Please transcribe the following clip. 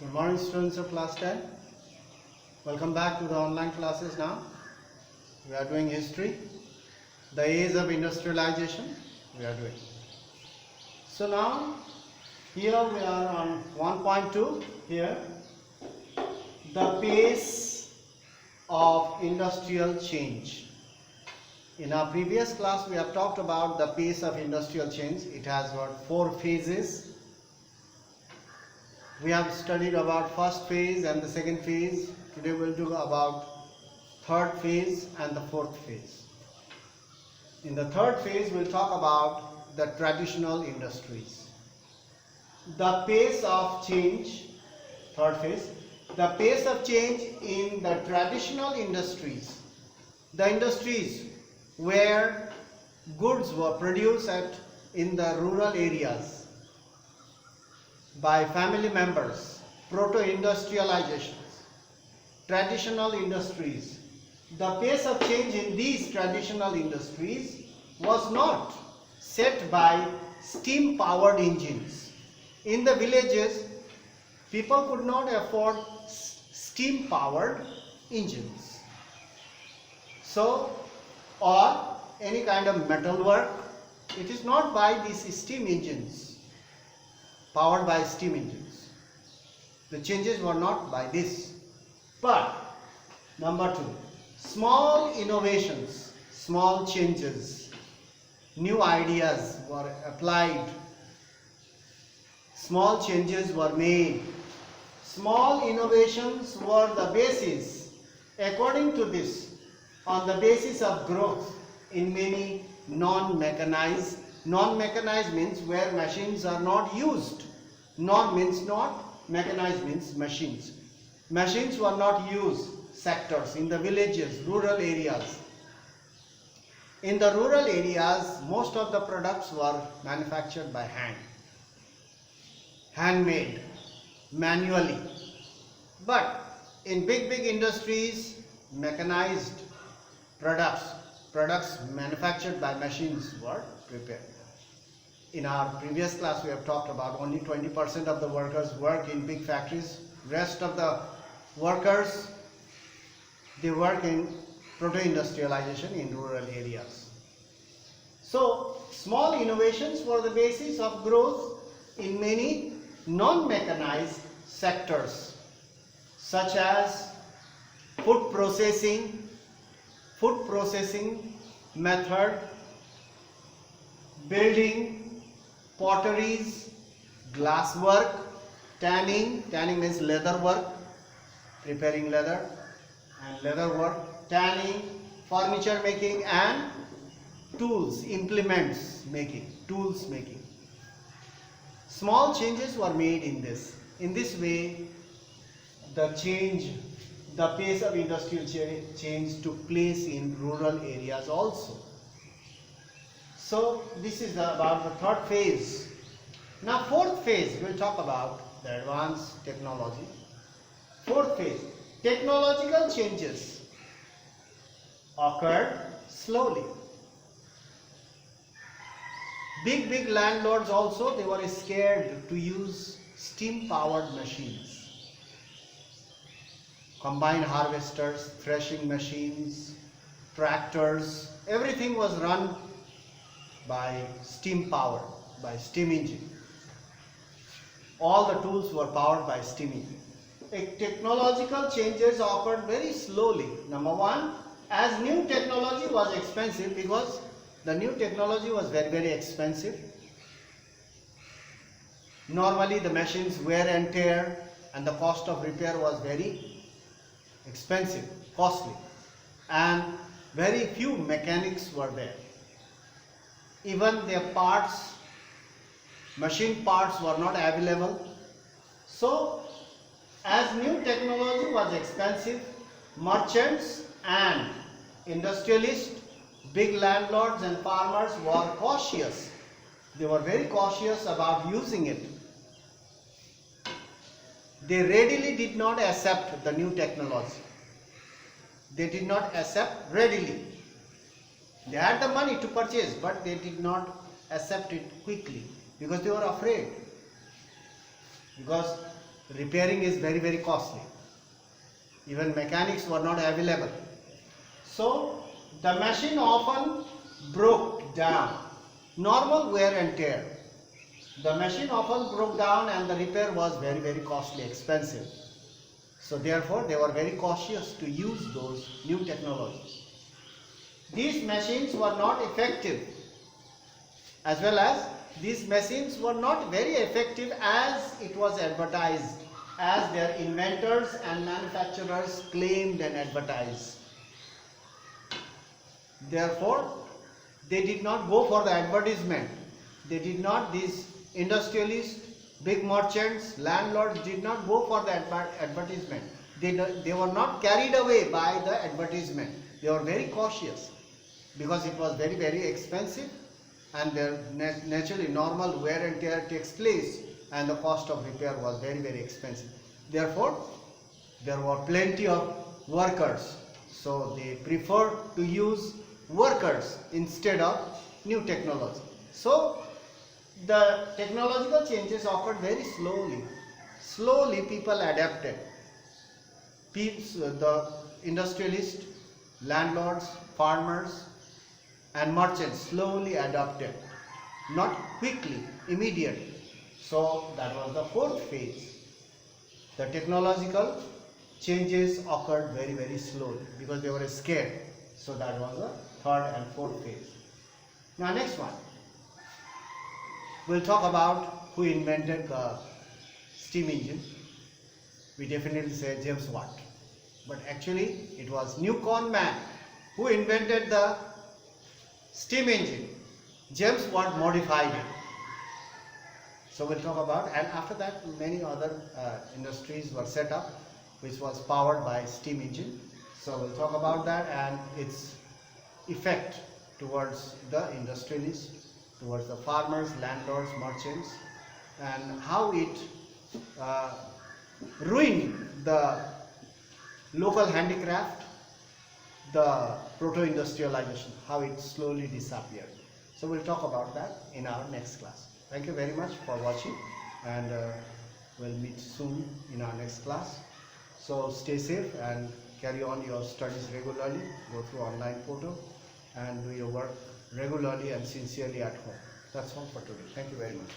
Good morning, students of class 10. Welcome back to the online classes now. We are doing history, the age of industrialization we are doing. So now here we are on 1.2 here, the pace of industrial change. In our previous class we have talked about the pace of industrial change. It has got 4 phases. We have studied about first phase and the second phase. Today we'll do about third phase and the fourth phase. In the third phase we'll talk about the traditional industries. The pace of change, third phase, the pace of change in the traditional industries, the industries where goods were produced in the rural areas by family members, proto-industrializations, traditional industries. The pace of change in these traditional industries was not set by steam-powered engines. In the villages, people could not afford steam-powered engines. So, or any kind of metal work, it is not by these steam engines, powered by steam engines. The changes were not by this. But number 2, small innovations, small changes, new ideas were applied, small changes were made. Small innovations were the basis, according to this, on the basis of growth in many non-mechanized. Non-mechanized means where machines are not used. Non means not, mechanized means machines. Machines were not used sectors in the villages, rural areas. In the rural areas, most of the products were manufactured by hand, handmade, manually. But in big industries, mechanized products manufactured by machines were prepared. In our previous class we have talked about only 20% of the workers work in big factories. Rest of the workers, they work in proto-industrialization in rural areas. So small innovations were the basis of growth in many non-mechanized sectors such as food processing method, building, potteries, glass work, tanning means leather work, preparing leather and leather work, tanning, furniture making and tools, implements making, tools making. Small changes were made in this. In this way, the pace of industrial change took place in rural areas also. So this is about the third phase. Now fourth phase, we'll talk about the advanced technology. Fourth phase, technological changes occurred slowly. Big landlords also, they were scared to use steam-powered machines. Combine harvesters, threshing machines, tractors, everything was run by steam power, by steam engine. All the tools were powered by steam engine. Technological changes occurred very slowly. Number 1, as new technology was expensive, because the new technology was very expensive. Normally the machines wear and tear and the cost of repair was very expensive, costly, and very few mechanics were there. Even their parts, machine parts were not available. So as new technology was expensive, merchants and industrialists, big landlords and farmers were cautious. They were very cautious about using it. They readily did not accept the new technology. They did not accept readily. They had the money to purchase, but they did not accept it quickly because they were afraid. Because repairing is very, very costly. Even mechanics were not available. So the machine often broke down. Normal wear and tear. The machine often broke down and the repair was very, very costly, expensive. So therefore they were very cautious to use those new technologies. These machines were not effective, as well as these machines were not very effective as it was advertised, as their inventors and manufacturers claimed and advertised. Therefore, they did not go for the advertisement. These industrialists, big merchants, landlords did not go for the advertisement. They were not carried away by the advertisement. They were very cautious because it was very, very expensive, and naturally normal wear and tear takes place and the cost of repair was very, very expensive. Therefore, there were plenty of workers. So they preferred to use workers instead of new technology. So the technological changes occurred very slowly. Slowly people adapted. The industrialists, landlords, farmers and merchants slowly adopted, not quickly, immediately. So that was the fourth phase. The technological changes occurred very, very slowly because they were scared. So that was the third and fourth phase. Now next one, we'll talk about who invented the steam engine. We definitely say James Watt, but actually it was Newcomen man who invented the steam engine. James Watt modified it. So we'll talk about, and after that many other industries were set up which was powered by steam engine. So we'll talk about that and its effect towards the industrialists, towards the farmers, landlords, merchants, and how it ruined the local handicraft, the proto-industrialization, how it slowly disappeared. So we'll talk about that in our next class. Thank you very much for watching, and we'll meet soon in our next class. So stay safe and carry on your studies regularly, go through online portal and do your work regularly and sincerely at home. That's all for today. Thank you very much.